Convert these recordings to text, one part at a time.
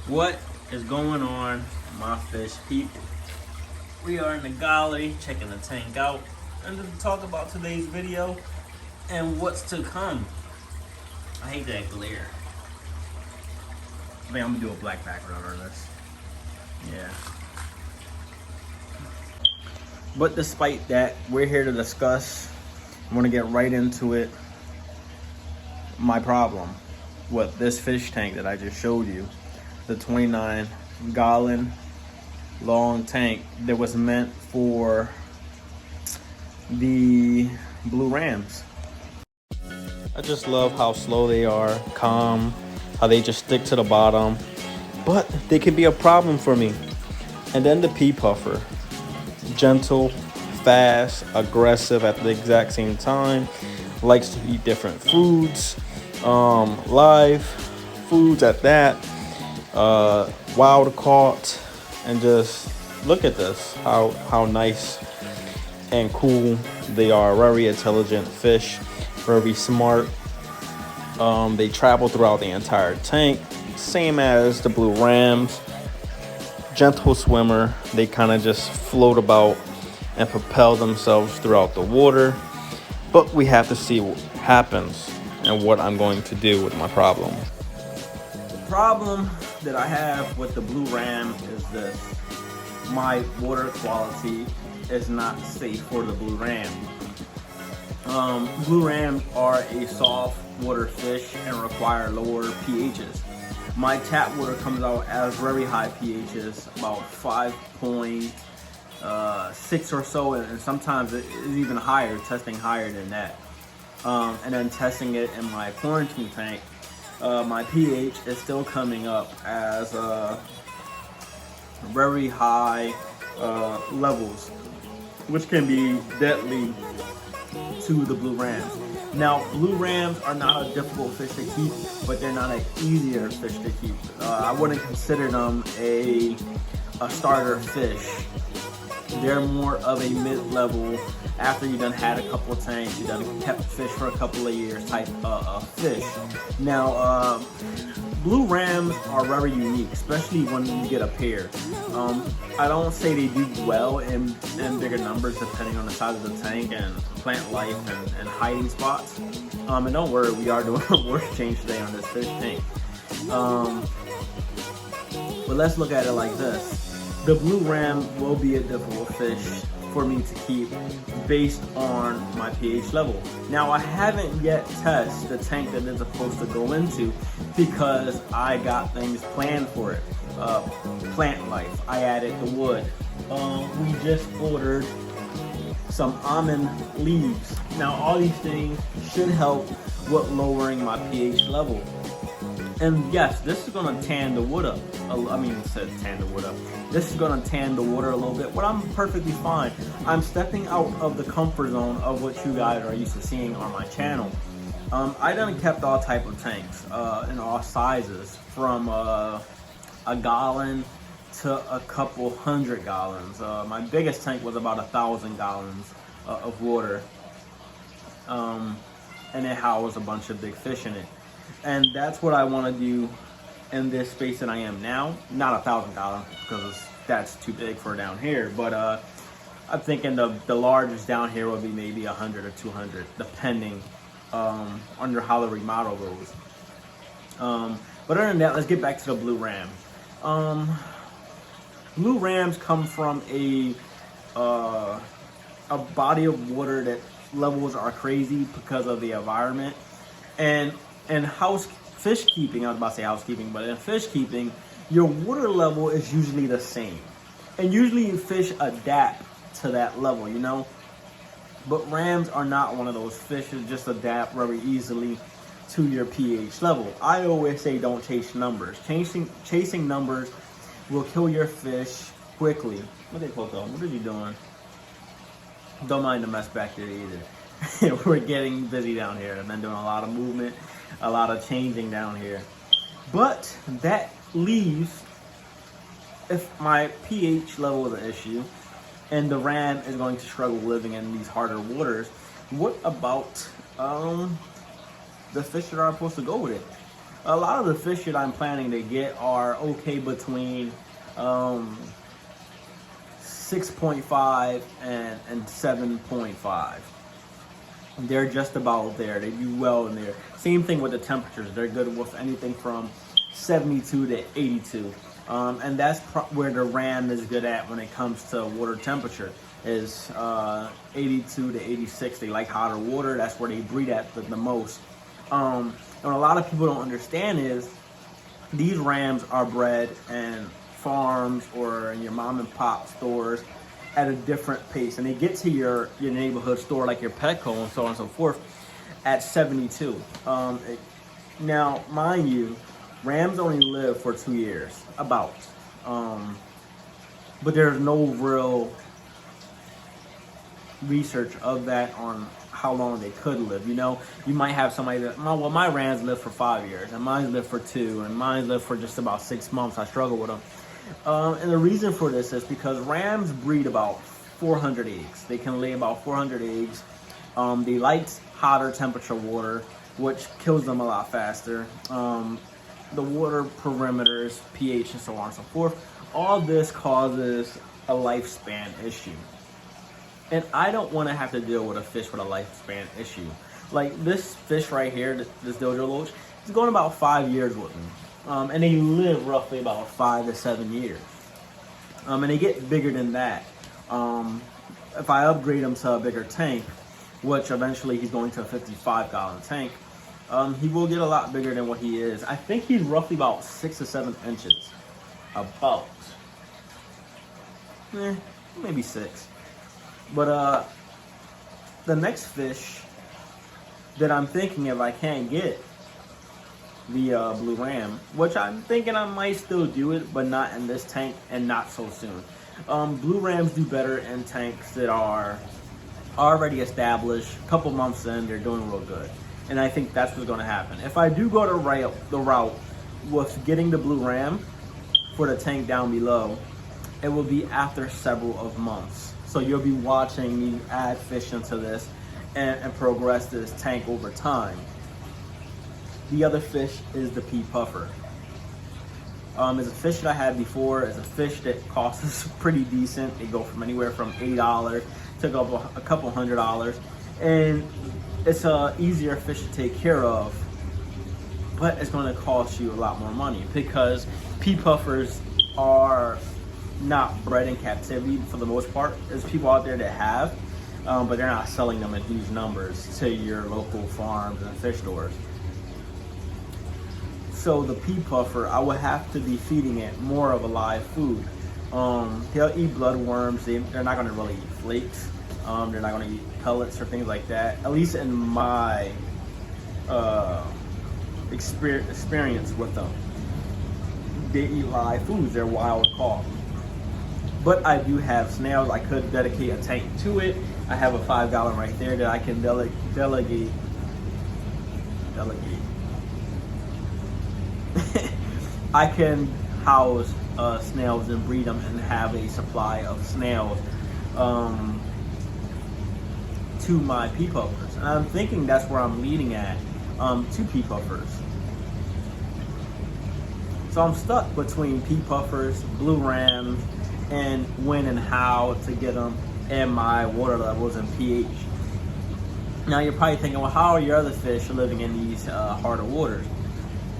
What is going on, my fish people? We are in the galley checking the tank out and to talk about today's video and what's to come. I hate that glare. I think I'm gonna do a black background on this. Yeah. But despite that, we're here to discuss. I'm gonna get right into it. My problem with this fish tank that I just showed you, the 29-gallon long tank that was meant for the blue rams. I just love how slow they are, calm, how they just stick to the bottom, but they can be a problem for me. And then the pea puffer, gentle, fast, aggressive at the exact same time, likes to eat different foods, live foods at that, wild caught, and just look at this, how nice and cool they are. Very intelligent fish, very smart. They travel throughout the entire tank, same as the blue rams. Gentle swimmer, they kind of just float about and propel themselves throughout the water. But we have to see what happens and what I'm going to do with my problem. The problem that I have with the blue ram is this: my water quality is not safe for the blue ram. Blue rams are a soft water fish and require lower pHs. My tap water comes out as very high pHs, about 5.6 or so, and sometimes it is even higher, testing higher than that. And then testing it in my quarantine tank, my pH is still coming up as very high levels, which can be deadly to the blue rams. Now, blue rams are not a difficult fish to keep, but they're not an easier fish to keep. I wouldn't consider them a starter fish. They're more of a mid-level, after you done had a couple of tanks, you done kept fish for a couple of years type of fish. Now, blue rams are very unique, especially when you get a pair. I don't say they do well in bigger numbers depending on the size of the tank and plant life and hiding spots. And don't worry, we are doing a water change today on this fish tank. But let's look at it like this. The blue ram will be a difficult fish for me to keep based on my pH level. Now, I haven't yet tested the tank that it's supposed to go into because I got things planned for it. Plant life, I added the wood. We just ordered some almond leaves. Now, all these things should help with lowering my pH level. And yes, this is gonna tan the wood up. This is gonna tan the water a little bit, but I'm perfectly fine. I'm stepping out of the comfort zone of what you guys are used to seeing on my channel. I done kept all type of tanks in all sizes, from a gallon to a couple hundred gallons. My biggest tank was about 1,000 gallons of water, and it housed a bunch of big fish in it. And that's what I want to do in this space that I am now. Not 1,000 gallons, because that's too big for down here. But I'm thinking the largest down here will be maybe 100 or 200, depending under how the remodel goes. But other than that, let's get back to the blue ram. Blue rams come from a body of water that levels are crazy because of the environment. And fish keeping, I was about to say housekeeping, but in fish keeping, your water level is usually the same. And usually fish adapt to that level, you know? But rams are not one of those fish that just adapt very easily to your pH level. I always say don't chase numbers. Chasing numbers will kill your fish quickly. What are they called though? What are you doing? Don't mind the mess back there either. We're getting busy down here. I've been doing a lot of movement, a lot of changing down here. But that leaves, if my pH level is an issue and the ram is going to struggle living in these harder waters, what about the fish that are supposed to go with it? A lot of the fish that I'm planning to get are okay between 6.5 and 7.5. They're just about there. They do well in there. Same thing with the temperatures. They're good with anything from 72 to 82. And that's where the ram is good at when it comes to water temperature, is 82 to 86. They like hotter water. That's where they breed at the most. And what a lot of people don't understand is these rams are bred in farms or in your mom and pop stores at a different pace, and they get to your neighborhood store like your Petco and so on and so forth at 72. Now, mind you, rams only live for 2 years, about. But there's no real research of that on how long they could live. You know, you might have somebody that, well, my rams live for 5 years, and mine live for 2, and mine live for just about 6 months. I struggle with them. And the reason for this is because rams breed about 400 eggs. They can lay about 400 eggs. They like hotter temperature water, which kills them a lot faster. The water perimeters, pH, and so on and so forth. All this causes a lifespan issue. And I don't want to have to deal with a fish with a lifespan issue. Like this fish right here, this dojo loach, it's going about 5 years with me. And they live roughly about 5 to 7 years. And they get bigger than that. If I upgrade him to a bigger tank, which eventually he's going to a 55-gallon tank, he will get a lot bigger than what he is. I think he's roughly about 6 to 7 inches. About. Maybe 6. But the next fish that I'm thinking if I can't get the blue ram, which I'm thinking I might still do it, but not in this tank and not so soon. Blue rams do better in tanks that are already established. A couple months in, they're doing real good. And I think that's what's going to happen. If I do go the route with getting the blue ram for the tank down below, it will be after several of months. So you'll be watching me add fish into this and progress this tank over time. The other fish is the pea puffer. It's a fish that I had before. It's a fish that costs us pretty decent. They go from anywhere from $8 to a couple $100. And it's a easier fish to take care of, but it's going to cost you a lot more money because pea puffers are not bred in captivity for the most part. There's people out there that have, but they're not selling them in huge numbers to your local farms and fish stores. So the pea puffer, I would have to be feeding it more of a live food. They'll eat bloodworms. They're not going to really eat flakes. They're not going to eat pellets or things like that. At least in my experience with them, they eat live foods. They're wild caught. But I do have snails. I could dedicate a tank to it. I have a 5-gallon right there that I can delegate. I can house snails and breed them and have a supply of snails to my pea puffers. And I'm thinking that's where I'm leading at, to pea puffers. So I'm stuck between pea puffers, blue rams, and when and how to get them and my water levels and pH. Now you're probably thinking, well, how are your other fish living in these harder waters?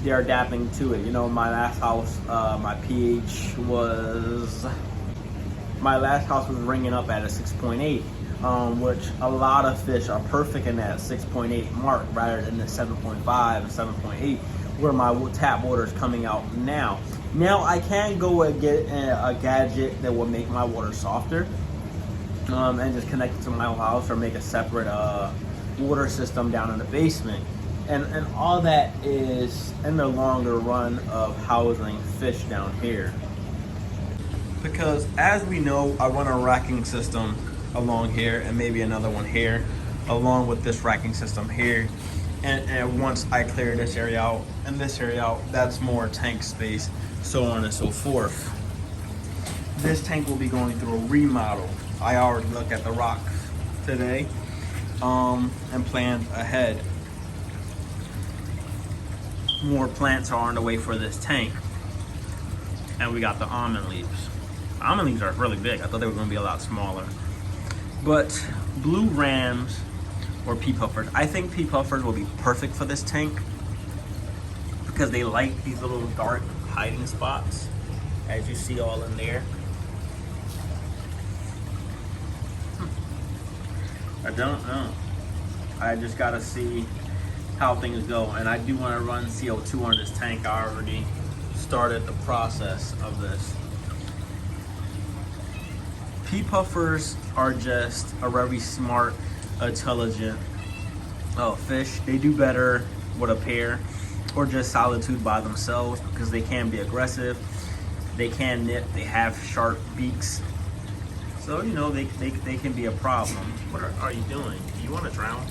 They're adapting to it. You know, my last house, my pH was, ringing up at a 6.8, which a lot of fish are perfect in that 6.8 mark rather than the 7.5 and 7.8, where my tap water is coming out now. Now I can go and get a gadget that will make my water softer, and just connect it to my house or make a separate water system down in the basement. And all that is in the longer run of housing fish down here. Because as we know, I run a racking system along here and maybe another one here, along with this racking system here. And once I clear this area out and this area out, that's more tank space, so on and so forth. This tank will be going through a remodel. I already looked at the rock today and planned ahead. more plants are on the way for this tank. And we got the almond leaves. Almond leaves are really big. I thought they were gonna be a lot smaller. But blue rams or pea puffers. I think pea puffers will be perfect for this tank because they like these little dark hiding spots, as you see all in there. I don't know. I just gotta see how things go. And I do wanna run CO2 on this tank. I already started the process of this. Pea puffers are just a very smart, intelligent fish. They do better with a pair or just solitude by themselves because they can be aggressive. They can nip. They have sharp beaks. So, you know, they can be a problem. What are you doing? Do you want to drown?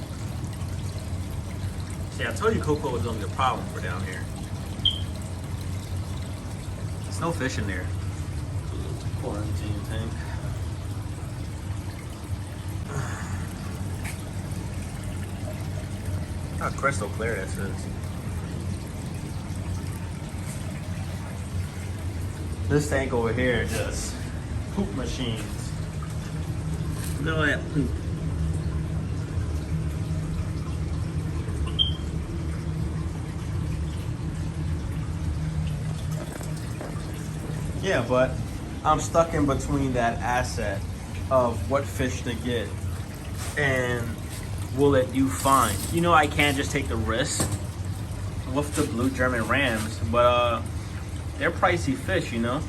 See, I told you cocoa was going to be a problem for down here. There's no fish in there. Quarantine tank. How crystal clear this is. This tank over here is just poop machines. Look at that poop. Yeah, but I'm stuck in between that asset of what fish to get and will it do fine. You know, I can't just take the risk with the blue German rams, but they're pricey fish, you know.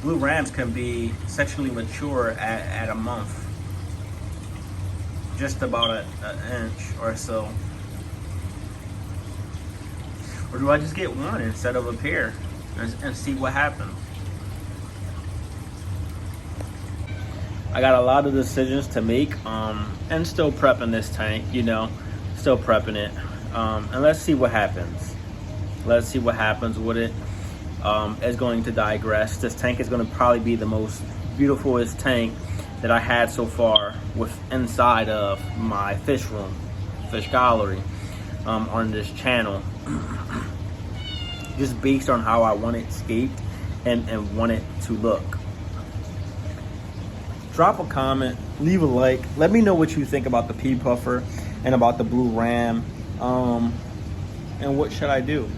Blue rams can be sexually mature at a month, just about an inch or so. Or do I just get one instead of a pair and see what happens? I got a lot of decisions to make, and still prepping this tank, you know, still prepping it. And let's see what happens. Let's see what happens with it. It's going to digress. This tank is going to probably be the most beautifulest tank that I had so far with inside of my fish room, fish gallery, on this channel. Just based on how I want it scaped and want it to look. Drop a comment, leave a like, let me know what you think about the pea puffer and about the blue ram, and what should I do?